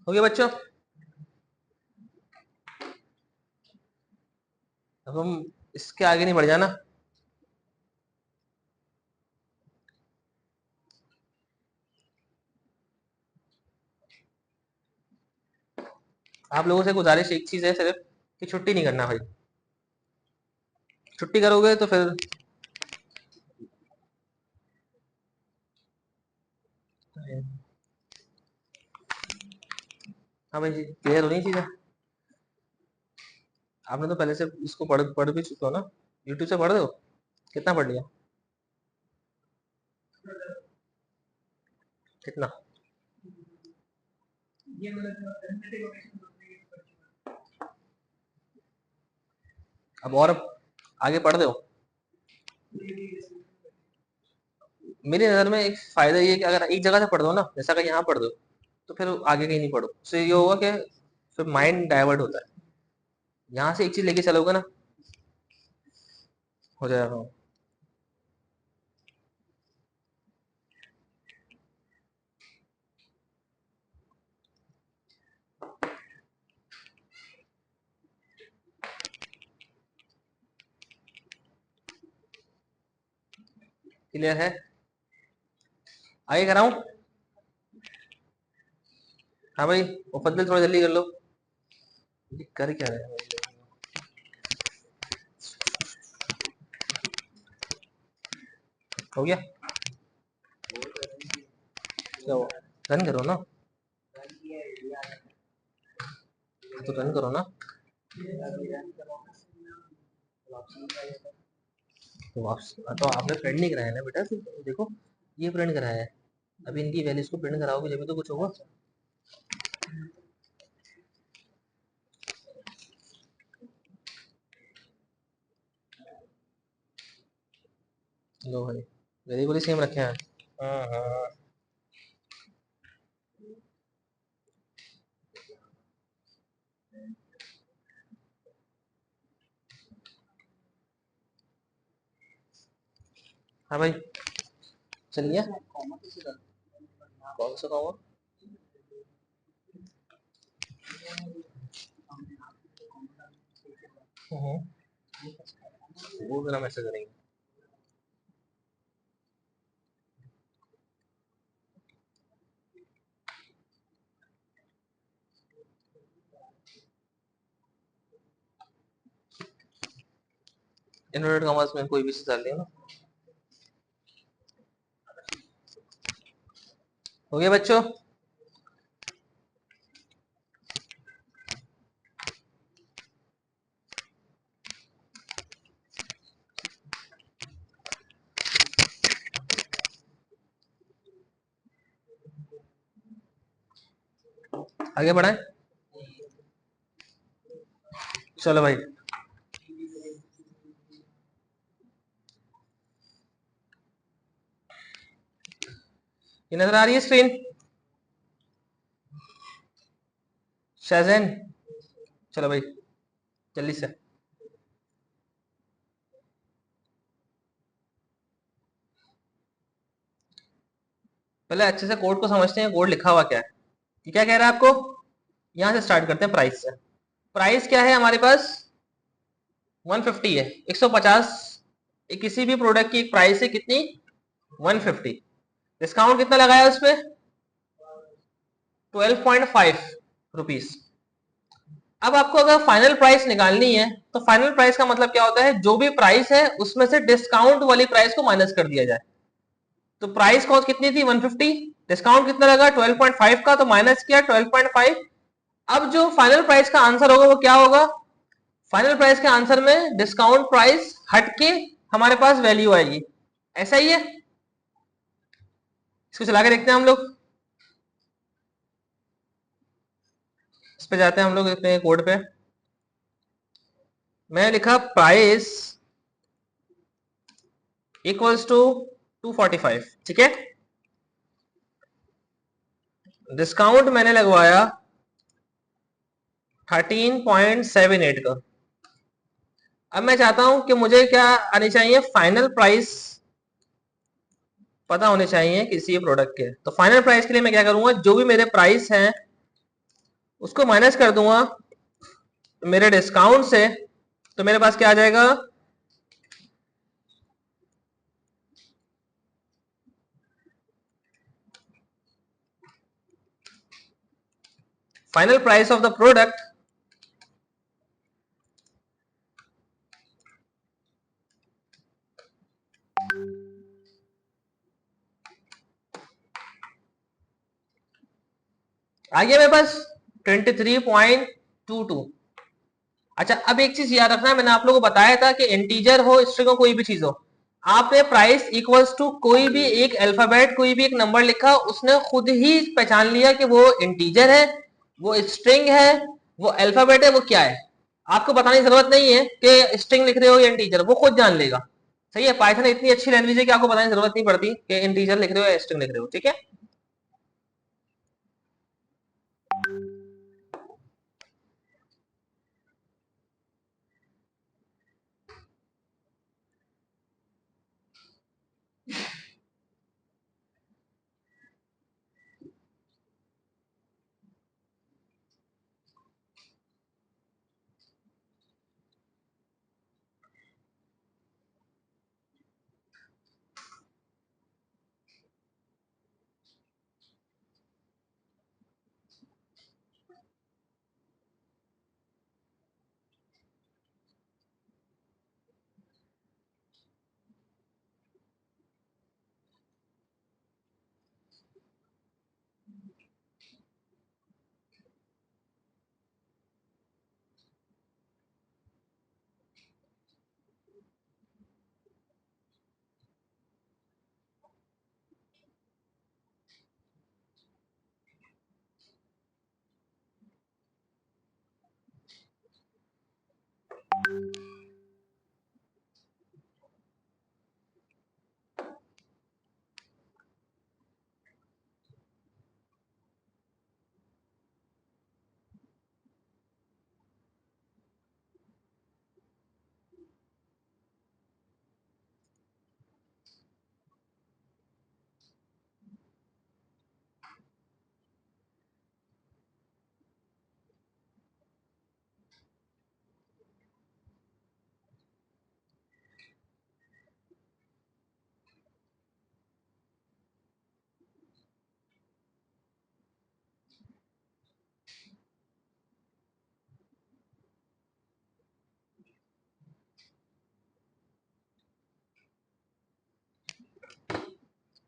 हो गया बच्चों? अब हम इसके आगे नहीं बढ़ जाना। आप लोगों से गुजारिश एक चीज है सिर्फ, कि छुट्टी नहीं करना भाई। छुट्टी करोगे तो फिर हाँ भाई जी, क्लियर हो रही चीजें। आपने तो पहले से इसको पढ़ पढ़ भी चुके हो ना, यूट्यूब से पढ़ रहे हो? कितना पढ़ लिया? कितना? अब और आगे पढ़ रहे हो? मेरी नज़र में एक फायदा ये है कि अगर एक जगह से पढ़ दो ना, जैसा कि यहाँ पढ़ दो, तो फिर आगे कहीं नहीं पढ़ो। उससे ये होगा कि फिर माइंड डाइवर्ट होता है। यहाँ से एक चीज लेके चलोगे ना, हो जाएगा। क्लियर है? आगे कराऊं? हाँ भाई, मुफद्दल थोड़ा जल्दी कर लो। ये कर क्या रहे हैं? हो गया? क्या हुआ? रन करो ना, तो रन करो ना। तो आपने प्रिंट नहीं कराया ना बेटा, तो देखो ये प्रिंट कराया है। अभी इनकी वैल्यूज को प्रिंट कराओगे जब तो कुछ होगा। लो भाई, वेरिएबल सेम रखे हैं। हाँ हाँ। हाँ भाई, चलिए। कौन सा कॉमन? वो जरा मैसेज करेंगे। इन्वर्टेड कॉमर्स में कोई भी चीज डाल दिया ना। हो गया बच्चों? आगे बढ़ाएं? चलो भाई, ये नजर आ रही है स्क्रीन? शाहजैन, चलो भाई जल्दी से। पहले अच्छे से कोड को समझते हैं, कोड लिखा हुआ क्या है। ये क्या कह रहा है आपको? यहाँ से स्टार्ट करते हैं प्राइस से। प्राइस क्या है हमारे पास 150 है, 150। किसी भी प्रोडक्ट की प्राइस है कितनी 150। डिस्काउंट कितना लगाया उस पर 12.5 रुपीज। अब आपको अगर फाइनल प्राइस निकालनी है तो फाइनल प्राइस का मतलब क्या होता है, जो भी प्राइस है उसमें से डिस्काउंट वाली प्राइस को माइनस कर दिया जाए। तो प्राइस कॉस्ट कितनी थी 150, डिस्काउंट कितना लगा 12.5 का, तो माइनस किया 12.5। अब जो फाइनल प्राइस का आंसर होगा वो क्या होगा, फाइनल प्राइस के आंसर में डिस्काउंट प्राइस हट के हमारे पास वैल्यू आएगी। ऐसा ही है, इसको चला के देखते हैं हम लोग। इस पे जाते हैं हम लोग अपने कोड पे। मैं लिखा प्राइस इक्वल्स टू 245, ठीक है। डिस्काउंट मैंने लगवाया 13.78 का। अब मैं चाहता हूं कि मुझे क्या आनी चाहिए, फाइनल प्राइस पता होने चाहिए किसी प्रोडक्ट के। तो फाइनल प्राइस के लिए मैं क्या करूंगा, जो भी मेरे प्राइस हैं उसको माइनस कर दूंगा मेरे डिस्काउंट से। तो मेरे पास क्या आ जाएगा, final price of the product आ गया मेरे पास 23.22। अच्छा, अब एक चीज याद रखना, मैंने आप लोगों को बताया था कि इंटीजर हो स्ट्रिंग हो कोई भी चीज हो, आपने प्राइस इक्वल्स टू कोई भी एक अल्फाबेट कोई भी एक नंबर लिखा, उसने खुद ही पहचान लिया कि वो इंटीजर है, वो स्ट्रिंग है, वो अल्फाबेट है, वो क्या है। आपको बताने की जरूरत नहीं है कि स्ट्रिंग लिख रहे हो या इंटीजर, वो खुद जान लेगा। सही है, पाइथन इतनी अच्छी लैंग्वेज है कि आपको बताने की जरूरत नहीं पड़ती कि इंटीजर लिख रहे हो या स्ट्रिंग लिख रहे हो, ठीक है।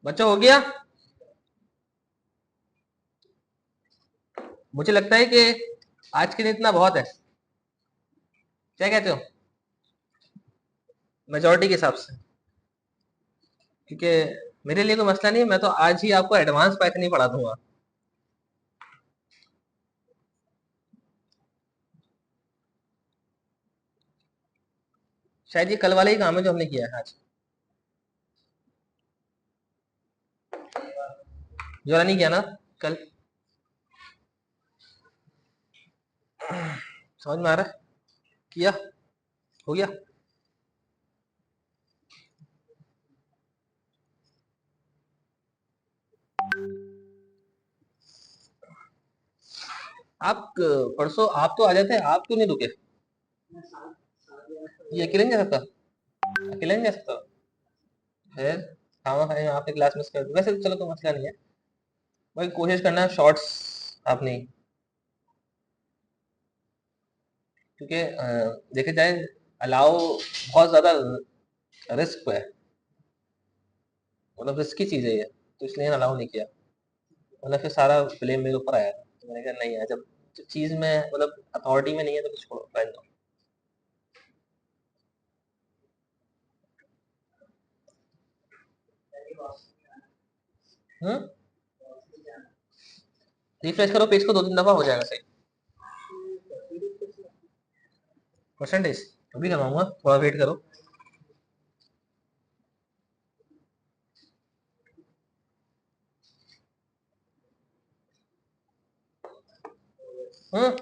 बच्चा हो गया। मुझे लगता है कि आज के लिए इतना बहुत है, क्या कहते हो, मेजोरिटी के हिसाब से। क्योंकि मेरे लिए कोई मसला नहीं है, मैं तो आज ही आपको एडवांस पाइथन ही पढ़ा दूंगा। शायद ये कल वाला ही काम है जो हमने किया है आज, जो वाला नहीं किया ना कल। समझ में आ रहा है, किया, हो गया। आप परसों आप तो आ जाते, आप क्यों नहीं रुके? ये अकेले नहीं जा सकता? अकेले नहीं जा सकता? फिर खामा खाने में आपने क्लास मिस कर दी। वैसे तो चलो, तो मसला नहीं है भाई, कोशिश करना शॉर्ट्स आप नहीं, क्योंकि देखे जाए अलाउ बहुत ज्यादा रिस्क है, मतलब रिस्की चीज है ये, तो इसलिए अलाउ नहीं किया। मतलब फिर सारा ब्लेम मेरे ऊपर आया, तो मैंने कहा नहीं यार, जब चीज में मतलब अथॉरिटी में नहीं है तो कुछ छोड़ो, रहने दो। हम्म, रिफ्रेश करो पेज को 2-3 दफा, हो जाएगा सही। परसेंटेज अभी करवाऊंगा, थोड़ा वेट करो। हम्म।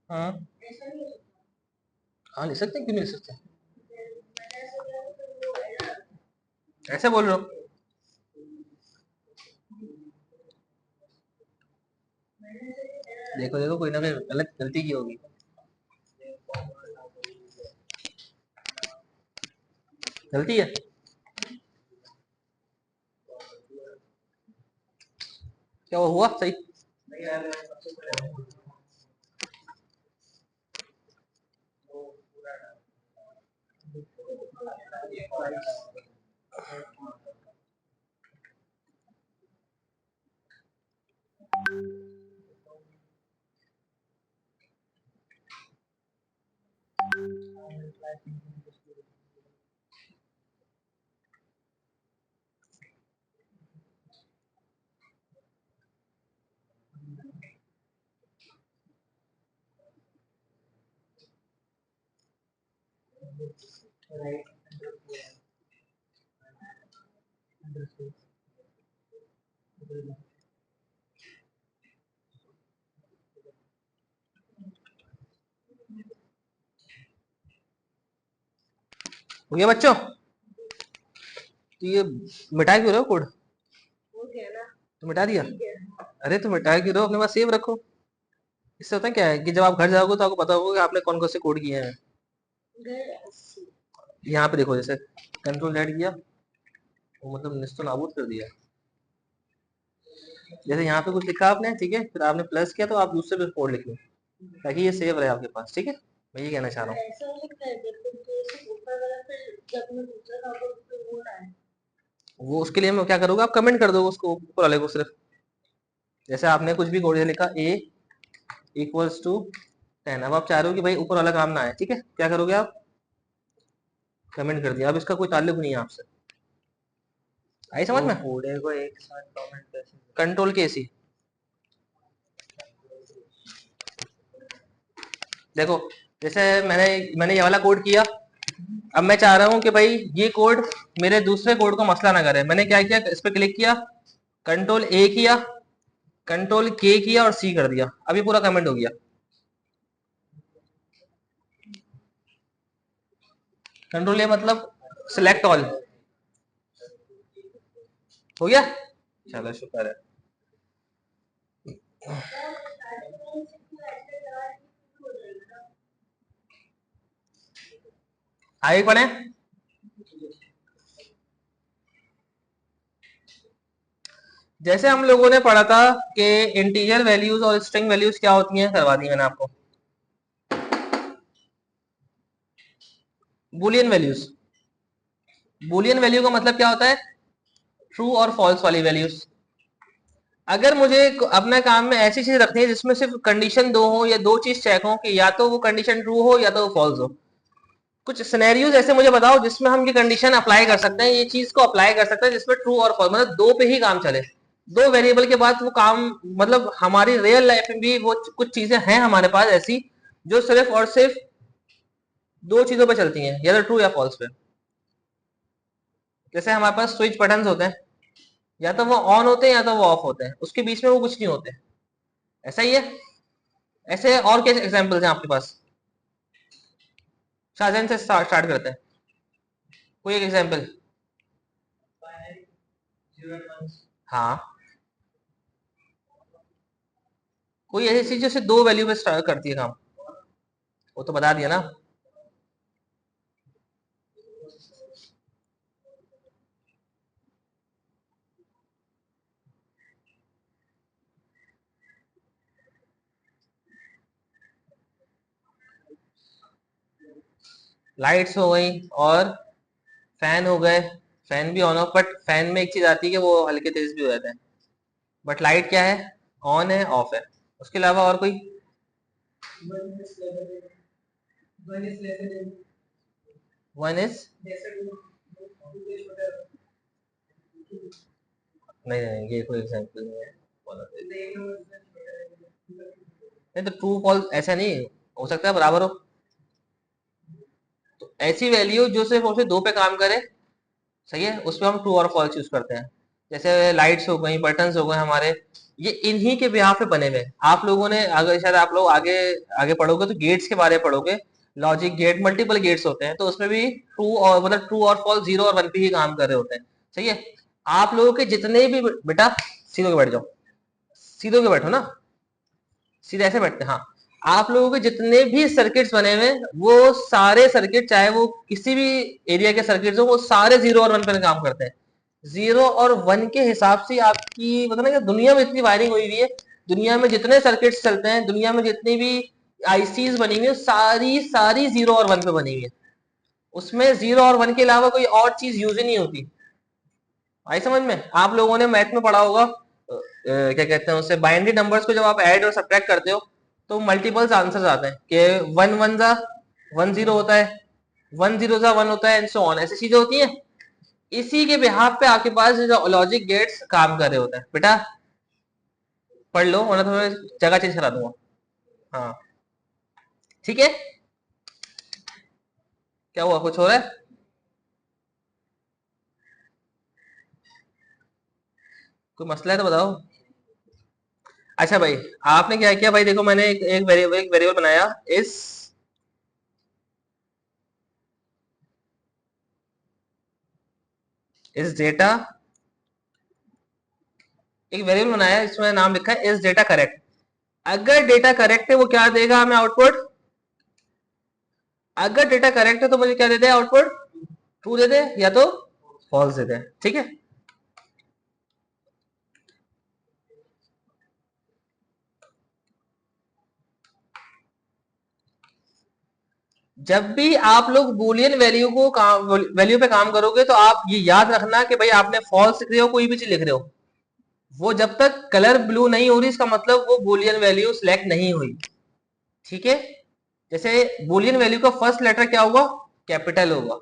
हाँ हाँ, ले सकते हैं, क्यों नहीं ले सकते? ऐसे बोल रहे हो? देखो देखो, कोई ना कोई गलत गलती की होगी। गलती है? क्या वो हुआ सही? हो गया बच्चों? तो ये मिटा क्यों रहे हो कोड? तो मिटा दिया? अरे तो मिटा क्यों रहे हो, अपने पास सेव रखो। इससे होता है क्या है कि जब आप घर जाओगे तो आपको पता होगा कि आपने कौन कौन से कोड किए हैं। यहाँ पे देखो, जैसे कंट्रोल Z किया, वो मतलब निस्तो नाबूद कर दिया। जैसे यहाँ पे कुछ लिखा आपने, ठीक है, फिर आपने प्लस किया, तो आप दूसरे पे कोड लिख लो, ताकि ये सेव रहे आपके पास, ठीक है। मैं ये कहना चाह रहा हूँ। वो उसके लिए मैं क्या करूँगा, आप कमेंट कर दो उसको ऊपर वाले को सिर्फ। जैसे आपने कुछ भी कोड लिखा, a इक्वल्स टू 10, अब आप चाह रहे हो कि भाई ऊपर वाला काम ना आए, ठीक है, क्या करोगे आप? कमेंट कर दिया, अब इसका कोई ताल्लुक नहीं है आपसे। आई समझ में? कोड को एक साथ कमेंट कैसे, कंट्रोल के सी। देखो, जैसे मैंने मैंने ये वाला कोड किया, अब मैं चाह रहा हूँ कि भाई ये कोड मेरे दूसरे कोड को मसला ना करे। मैंने क्या किया, इस पर क्लिक किया, कंट्रोल ए किया, कंट्रोल के किया और सी कर दिया, अब ये पूरा कमेंट हो गया। कंट्रोल ए मतलब सिलेक्ट ऑल, हो गया। चलो शुक्र है। आगे पढ़े। जैसे हम लोगों ने पढ़ा था कि इंटीजर वैल्यूज और स्ट्रिंग वैल्यूज क्या होती हैं, करवा दी मैंने आपको। बुलियन वैल्यूज, बुलियन वैल्यू का मतलब क्या होता है? ट्रू और फॉल्स वाली वैल्यूज। अगर मुझे अपने काम में ऐसी चीज रखनी है जिसमें सिर्फ कंडीशन दो हो, या दो चीज चेक हो कि या तो वो कंडीशन ट्रू हो या तो वो फॉल्स हो, कुछ सिनेरियोज ऐसे मुझे बताओ जिसमें हम ये कंडीशन अप्लाई कर सकते हैं, ये चीज को अप्लाई कर सकते हैं जिसमें ट्रू और फॉल्स, मतलब दो पे ही काम चले, दो वेरिएबल के बाद वो काम, मतलब हमारी रियल लाइफ में भी वो कुछ चीजें हैं हमारे पास ऐसी, जो सिर्फ और सिर्फ दो चीजों पे चलती हैं, या तो ट्रू या फॉल्स पे। जैसे हमारे पास स्विच बटन्स होते हैं, या तो वो ऑन होते हैं या तो वो ऑफ होते हैं, उसके बीच में वो कुछ नहीं होते, ऐसा ही है। ऐसे और क्या एग्जांपल्स हैं आपके पास? शाहजहान से स्टार्ट करते हैं, कोई एक एग्जांपल। हाँ, कोई ऐसी चीज जो सिर्फ दो वैल्यू पे स्टार्ट करती है काम, वो तो बता दिया ना। लाइट्स हो गई और फैन हो गए, फैन भी ऑन ऑफ, बट फैन में एक चीज आती है कि वो हल्के तेज भी हो जाते हैं, बट लाइट क्या है, ऑन है ऑफ है। उसके अलावा और कोई? वन इज, नहीं नहीं ये कोई एग्जांपल नहीं है। नहीं तो ट्रू फॉल्स ऐसा नहीं हो सकता है बराबर हो, तो ऐसी वैल्यू जो सिर्फ और सिर्फ दो पे काम करे, सही है, उसमें हम ट्रू और फॉल्स यूज करते हैं। जैसे लाइट्स हो गई, बटन्स हो गए हमारे, ये इन्हीं के बिहाफ पे बने हुए हैं। आप लोगों ने अगर शायद आप लोग आगे आगे पढ़ोगे तो गेट्स के बारे में पढ़ोगे, लॉजिक गेट, मल्टीपल गेट्स होते हैं, तो उसमें भी ट्रू और मतलब ट्रू और फॉल्स, जीरो और वन पे ही काम कर रहे होते हैं, सही है। आप लोगों के जितने भी, बेटा सीधे के बैठ जाओ, सीधे के बैठो ना, सीधे ऐसे बैठते हैं, हाँ। आप लोगों के जितने भी सर्किट्स बने हुए हैं, वो सारे सर्किट, चाहे वो किसी भी एरिया के सर्किट्स हो, वो सारे जीरो और वन पर काम करते हैं। जीरो और वन के हिसाब से आपकी मतलब ना, दुनिया में इतनी वायरिंग हुई हुई है, दुनिया में जितने सर्किट्स चलते हैं, दुनिया में जितनी भी आईसीज बनी हुई है, सारी सारी जीरो और वन पे बनी हुई है। उसमें जीरो और वन के अलावा कोई और चीज यूज ही नहीं होती। आई समझ में? आप लोगों ने मैथ में पढ़ा होगा, क्या कहते हैं उससे, बाइनरी नंबर्स को जब आप ऐड और सब्ट्रैक्ट करते हो तो मल्टीपल्स आंसर्स आते हैं, कि वन वन जा वन जीरो होता है, वन जीरो जा वन होता है, एंड सो ऑन, ऐसी चीजें होती हैं। इसी के बिहाफ पे आपके पास जो लॉजिक गेट्स काम कर रहे होते हैं। बेटा पढ़ लो वरना तो मैं जगह चेंज करा दूंगा। हाँ, ठीक है। क्या हुआ, कुछ हो रहा है? कोई मसला है तो बताओ। अच्छा भाई, आपने क्या किया भाई, देखो मैंने एक वेरिएबल बनाया, इस डेटा, एक वेरिएबल बनाया, इसमें नाम लिखा है इस डेटा करेक्ट। अगर डेटा करेक्ट है वो क्या देगा हमें आउटपुट? अगर डेटा करेक्ट है तो मुझे क्या दे दे आउटपुट? ट्रू दे दे या तो फॉल्स दे दे, ठीक है। जब भी आप लोग बुलियन वैल्यू को वैल्यू पे काम करोगे तो आप ये याद रखना कि भाई आपने फॉल्स लिख रहे हो, कोई भी चीज लिख रहे हो, वो जब तक कलर ब्लू नहीं हो रही, इसका मतलब वो बुलियन वैल्यू सिलेक्ट नहीं हुई, ठीक है। जैसे बुलियन वैल्यू का फर्स्ट लेटर क्या होगा? कैपिटल होगा,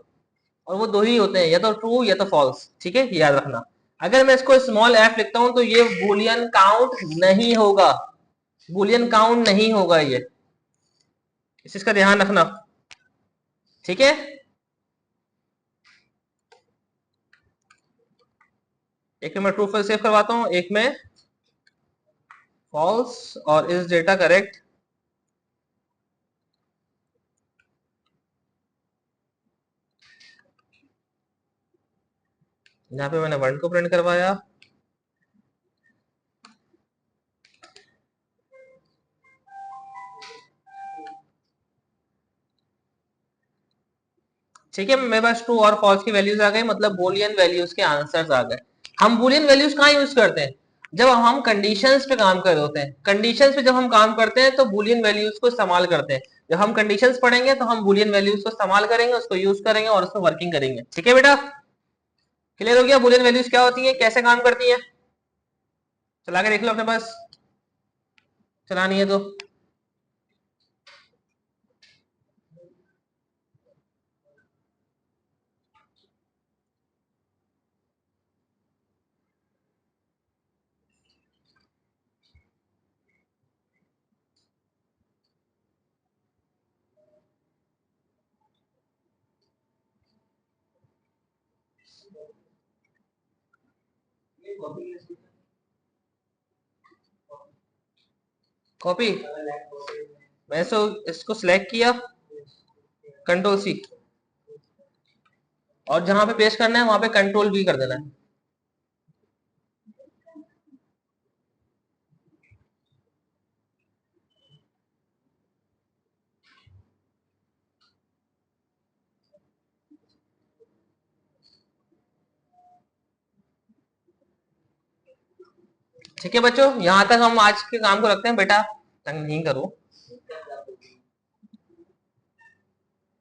और वो दो ही होते हैं, या तो ट्रू या तो फॉल्स, ठीक है, याद रखना। अगर मैं इसको स्मॉल एफ लिखता हूं तो ये बुलियन काउंट नहीं होगा, बुलियन काउंट नहीं होगा ये, इस चीज का ध्यान रखना, ठीक है। एक में मैं ट्रू फॉल्स सेव करवाता हूं, एक में फॉल्स और इस डेटा करेक्ट। यहाँ पे मैंने वन को प्रिंट करवाया, ठीक है। मेरे पास ट्रू और फॉल्स की वैल्यूज आ गई, मतलब बुलियन वैल्यूज के आंसर्स आ गए। हम बुलियन वैल्यूज कहाँ यूज करते हैं? जब हम कंडीशंस पे काम कर रहे होते हैं, कंडीशंस पे जब हम काम करते हैं तो बुलियन वैल्यूज को इस्तेमाल करते हैं। जब हम कंडीशंस पढ़ेंगे तो हम बुलियन वैल्यूज को इस्तेमाल करेंगे, उसको यूज करेंगे और उसको वर्किंग करेंगे, ठीक है बेटा। क्लियर हो गया बुलियन वैल्यूज क्या होती है, कैसे काम करती है? चला के देख लो अपने पास, चलानी है तो। कॉपी, मैंने सो इसको सिलेक्ट किया, कंट्रोल सी, और जहां पे पेस्ट करना है वहां पे कंट्रोल वी कर देना है। ठीक है बच्चों, यहाँ तक हम आज के काम को रखते हैं। बेटा तंग नहीं करो।